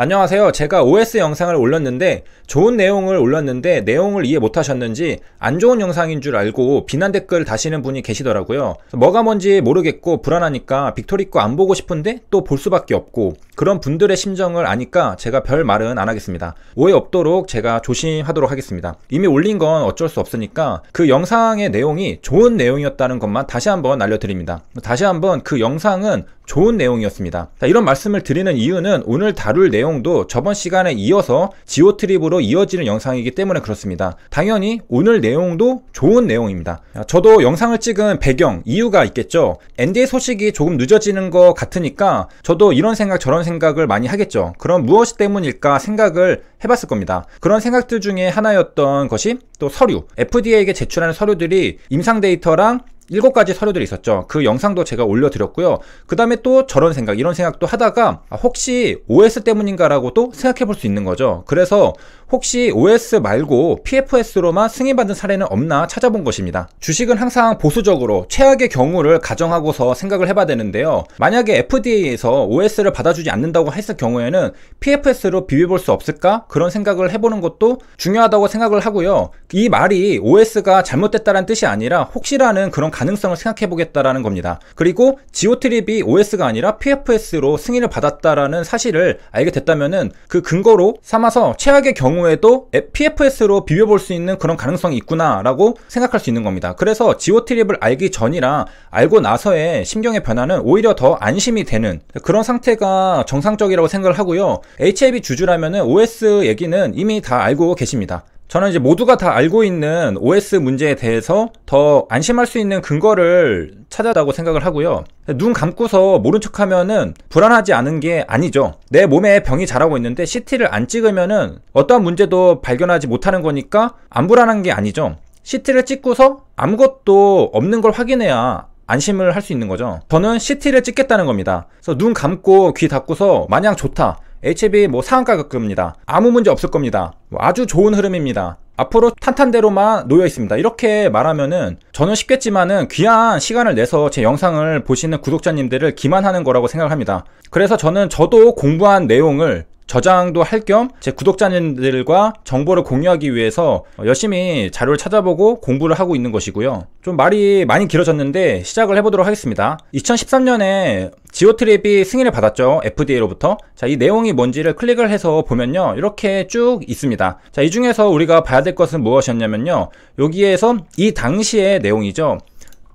안녕하세요. 제가 OS 영상을 올렸는데 좋은 내용을 올렸는데 내용을 이해 못하셨는지 안 좋은 영상인 줄 알고 비난 댓글 다시는 분이 계시더라고요. 뭐가 뭔지 모르겠고 불안하니까 빅토리 거 안 보고 싶은데 또 볼 수밖에 없고, 그런 분들의 심정을 아니까 제가 별 말은 안 하겠습니다. 오해 없도록 제가 조심하도록 하겠습니다. 이미 올린 건 어쩔 수 없으니까 그 영상의 내용이 좋은 내용이었다는 것만 다시 한번 알려드립니다. 다시 한번 그 영상은 좋은 내용이었습니다. 자, 이런 말씀을 드리는 이유는 오늘 다룰 내용도 저번 시간에 이어서 지오트립으로 이어지는 영상이기 때문에 그렇습니다. 당연히 오늘 내용도 좋은 내용입니다. 저도 영상을 찍은 배경, 이유가 있겠죠. NDA 소식이 조금 늦어지는 것 같으니까 저도 이런 생각 저런 생각을 많이 하겠죠. 그럼 무엇 때문일까 생각을 해봤을 겁니다. 그런 생각들 중에 하나였던 것이 또 서류, FDA에게 제출하는 서류들이 임상 데이터랑 7가지 서류들이 있었죠. 그 영상도 제가 올려드렸고요. 그 다음에 또 저런 생각, 이런 생각도 하다가 혹시 OS 때문인가 라고도 생각해 볼 수 있는 거죠. 그래서 혹시 OS 말고 PFS로만 승인받은 사례는 없나 찾아본 것입니다. 주식은 항상 보수적으로 최악의 경우를 가정하고서 생각을 해봐야 되는데요. 만약에 FDA에서 OS를 받아주지 않는다고 했을 경우에는 PFS로 비벼볼 수 없을까? 그런 생각을 해보는 것도 중요하다고 생각을 하고요. 이 말이 OS가 잘못됐다는 뜻이 아니라 혹시라는 그런 가능성을 생각해 보겠다라는 겁니다. 그리고 지오트립이 OS가 아니라 PFS로 승인을 받았다라는 사실을 알게 됐다면은 그 근거로 삼아서 최악의 경우에도 PFS로 비벼볼 수 있는 그런 가능성이 있구나 라고 생각할 수 있는 겁니다. 그래서 지오트립을 알기 전이랑 알고 나서의 심경의 변화는 오히려 더 안심이 되는 그런 상태가 정상적이라고 생각을 하고요. HAB 주주라면은 OS 얘기는 이미 다 알고 계십니다. 저는 이제 모두가 다 알고 있는 OS 문제에 대해서 더 안심할 수 있는 근거를 찾았다고 생각을 하고요. 눈 감고서 모른 척 하면은 불안하지 않은 게 아니죠. 내 몸에 병이 자라고 있는데 CT를 안 찍으면은 어떠한 문제도 발견하지 못하는 거니까 안 불안한 게 아니죠. CT를 찍고서 아무것도 없는 걸 확인해야 안심을 할 수 있는 거죠. 저는 CT를 찍겠다는 겁니다. 그래서 눈 감고 귀 닫고서 마냥 좋다, HAB 상한가 급입니다, 아무 문제 없을 겁니다, 아주 좋은 흐름입니다, 앞으로 탄탄대로만 놓여 있습니다, 이렇게 말하면은 저는 쉽겠지만은 귀한 시간을 내서 제 영상을 보시는 구독자님들을 기만하는 거라고 생각을 합니다. 그래서 저도 공부한 내용을 저장도 할 겸 제 구독자님들과 정보를 공유하기 위해서 열심히 자료를 찾아보고 공부를 하고 있는 것이고요. 좀 말이 많이 길어졌는데 시작을 해보도록 하겠습니다. 2013년에 지오트립이 승인을 받았죠, FDA로부터. 자, 이 내용이 뭔지를 클릭을 해서 보면요, 이렇게 쭉 있습니다. 자, 이 중에서 우리가 봐야 될 것은 무엇이었냐면요, 여기에서 이 당시의 내용이죠.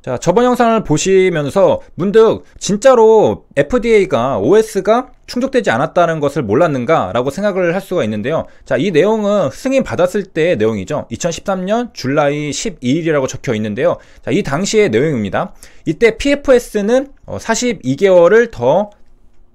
자, 저번 영상을 보시면서 문득 진짜로 FDA가 OS가 충족되지 않았다는 것을 몰랐는가 라고 생각을 할 수가 있는데요. 자, 이 내용은 승인 받았을 때의 내용이죠. 2013년 줄라이 12일이라고 적혀 있는데요. 자, 이 당시의 내용입니다. 이때 PFS는 42개월을 더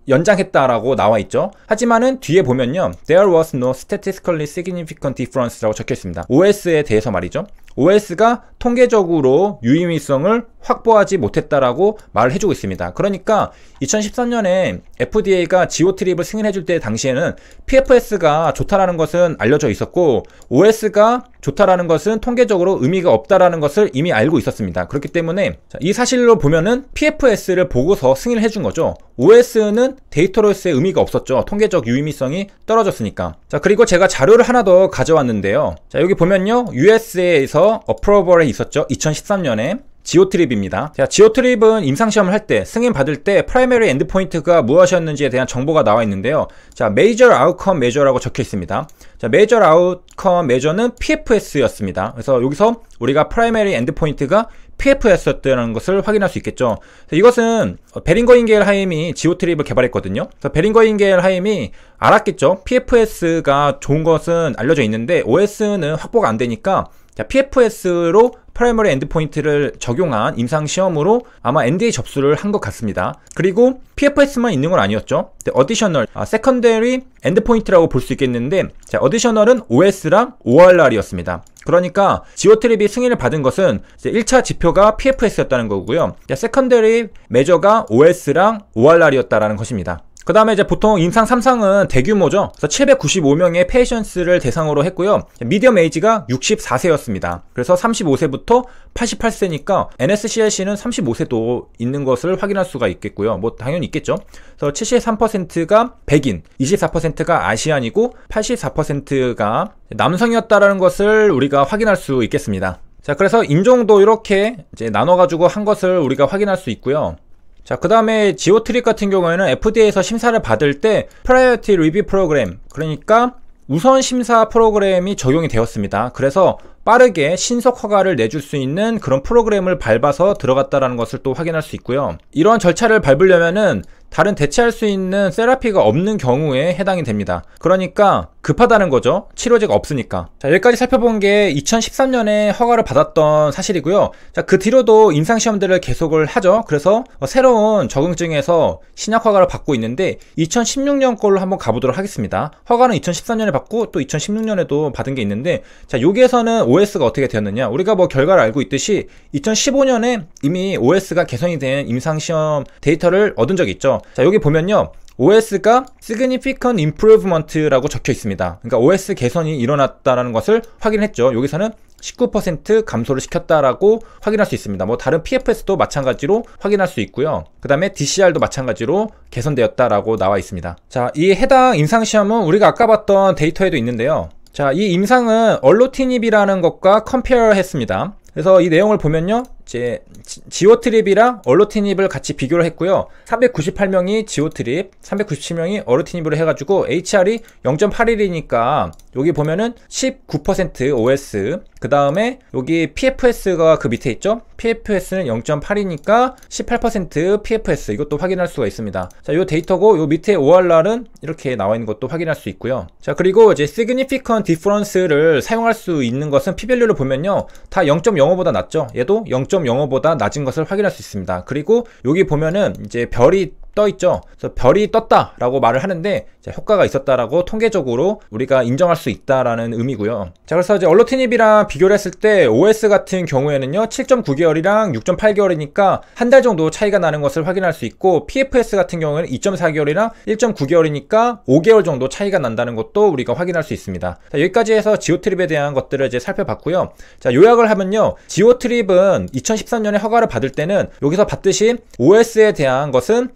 연장했다라고 나와 있죠. 하지만은 뒤에 보면요, There was no statistically significant difference라고 적혀 있습니다. OS에 대해서 말이죠. OS가 통계적으로 유의미성을 확보하지 못했다라고 말을 해주고 있습니다. 그러니까 2013년에 FDA가 지오트립을 승인해줄 때 당시에는 PFS가 좋다라는 것은 알려져 있었고 OS가 좋다라는 것은 통계적으로 의미가 없다라는 것을 이미 알고 있었습니다. 그렇기 때문에 이 사실로 보면은 PFS를 보고서 승인을 해준 거죠. OS는 데이터로서의 의미가 없었죠. 통계적 유의미성이 떨어졌으니까. 자, 그리고 제가 자료를 하나 더 가져왔는데요. 자, 여기 보면요, USA에서 어프로벌에 있었죠. 2013년에 지오트립입니다. 자, 지오트립은 임상시험을 할 때, 승인 받을 때 프라이머리 엔드포인트가 무엇이었는지에 대한 정보가 나와 있는데요. 자, Major Outcome Measure라고 적혀 있습니다. 자, Major Outcome Measure는 PFS였습니다. 그래서 여기서 우리가 프라이머리 엔드포인트가 PFS였다는 것을 확인할 수 있겠죠. 이것은 베링거 인겔하임이 지오트립을 개발했거든요. 그래서 베링거 인겔하임이 알았겠죠. PFS가 좋은 것은 알려져 있는데 OS는 확보가 안 되니까, 자, PFS로 프라이머리 엔드포인트를 적용한 임상시험으로 아마 NDA 접수를 한 것 같습니다. 그리고 PFS만 있는 건 아니었죠. 어디셔널, 세컨더리 엔드포인트라고 볼 수 있겠는데, 자, 어디셔널은 OS랑 ORR이었습니다. 그러니까 지오트립이 승인을 받은 것은 1차 지표가 PFS였다는 거고요. 세컨더리 메저가 OS랑 ORR이었다라는 것입니다. 그 다음에 이제 보통 임상 3상은 대규모죠. 그래서 795명의 페이션스를 대상으로 했고요. 미디엄 에이지가 64세였습니다. 그래서 35세부터 88세니까 NSCLC는 35세도 있는 것을 확인할 수가 있겠고요. 뭐 당연히 있겠죠. 그래서 73%가 백인, 24%가 아시안이고 84%가 남성이었다라는 것을 우리가 확인할 수 있겠습니다. 자, 그래서 인종도 이렇게 이제 나눠가지고 한 것을 우리가 확인할 수 있고요. 자, 그 다음에 지오트립 같은 경우에는 FDA에서 심사를 받을 때 Priority Review Program, 그러니까 우선 심사 프로그램이 적용이 되었습니다. 그래서 빠르게 신속 허가를 내줄 수 있는 그런 프로그램을 밟아서 들어갔다라는 것을 또 확인할 수 있고요. 이러한 절차를 밟으려면은 다른 대체할 수 있는 세라피가 없는 경우에 해당이 됩니다. 그러니까 급하다는 거죠. 치료제가 없으니까. 자, 여기까지 살펴본 게 2013년에 허가를 받았던 사실이고요. 자, 그 뒤로도 임상시험들을 계속을 하죠. 그래서 새로운 적응증에서 신약 허가를 받고 있는데 2016년 걸로 한번 가보도록 하겠습니다. 허가는 2013년에 받고 또 2016년에도 받은 게 있는데, 자, 여기에서는 OS가 어떻게 되었느냐. 우리가 뭐 결과를 알고 있듯이 2015년에 이미 OS가 개선이 된 임상시험 데이터를 얻은 적이 있죠. 자, 여기 보면요, OS가 Significant Improvement라고 적혀 있습니다. 그러니까 OS 개선이 일어났다는 것을 확인했죠. 여기서는 19% 감소를 시켰다라고 확인할 수 있습니다. 뭐 다른 PFS도 마찬가지로 확인할 수 있고요. 그 다음에 DCR도 마찬가지로 개선되었다라고 나와 있습니다. 자, 이 해당 임상시험은 우리가 아까 봤던 데이터에도 있는데요. 자, 이 임상은 얼로티닙이라는 것과 컴페어 했습니다. 그래서 이 내용을 보면요, 이제 지오트립이랑 얼로티닙을 같이 비교를 했고요. 398명이 지오트립, 397명이 얼로티닙으로 해가지고 HR이 0.81이니까 여기 보면은 19% OS, 그 다음에 여기 PFS가 그 밑에 있죠. PFS는 0.8이니까 18% PFS, 이것도 확인할 수가 있습니다. 자, 요 데이터고 요 밑에 ORR은 이렇게 나와 있는 것도 확인할 수 있고요. 자, 그리고 이제 Significant Difference를 사용할 수 있는 것은 P-밸류를 보면요, 다 0.05보다 낮죠. 얘도 0.05보다 낮은 것을 확인할 수 있습니다. 그리고 여기 보면은 이제 별이 떠 있죠. 그래서 별이 떴다라고 말을 하는데, 자, 효과가 있었다라고 통계적으로 우리가 인정할 수 있다라는 의미고요. 자, 그래서 이제 얼로티닙이랑 비교를 했을 때 OS 같은 경우에는요, 7.9개월이랑 6.8개월이니까 한 달 정도 차이가 나는 것을 확인할 수 있고, PFS 같은 경우에는 2.4개월이랑 1.9개월이니까 5개월 정도 차이가 난다는 것도 우리가 확인할 수 있습니다. 자, 여기까지 해서 지오트립에 대한 것들을 이제 살펴봤고요. 자, 요약을 하면요, 지오트립은 2013년에 허가를 받을 때는 여기서 봤듯이 OS에 대한 것은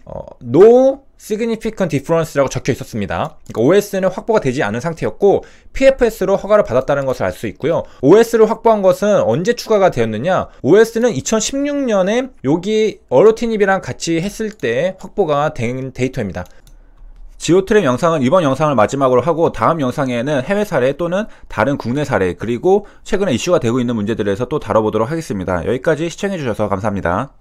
No Significant Difference라고 적혀 있었습니다. 그러니까 OS는 확보가 되지 않은 상태였고 PFS로 허가를 받았다는 것을 알 수 있고요. OS를 확보한 것은 언제 추가가 되었느냐, OS는 2016년에 여기 얼로티닙이랑 같이 했을 때 확보가 된 데이터입니다. 지오트립 영상은 이번 영상을 마지막으로 하고, 다음 영상에는 해외 사례 또는 다른 국내 사례, 그리고 최근에 이슈가 되고 있는 문제들에서 또 다뤄보도록 하겠습니다. 여기까지 시청해주셔서 감사합니다.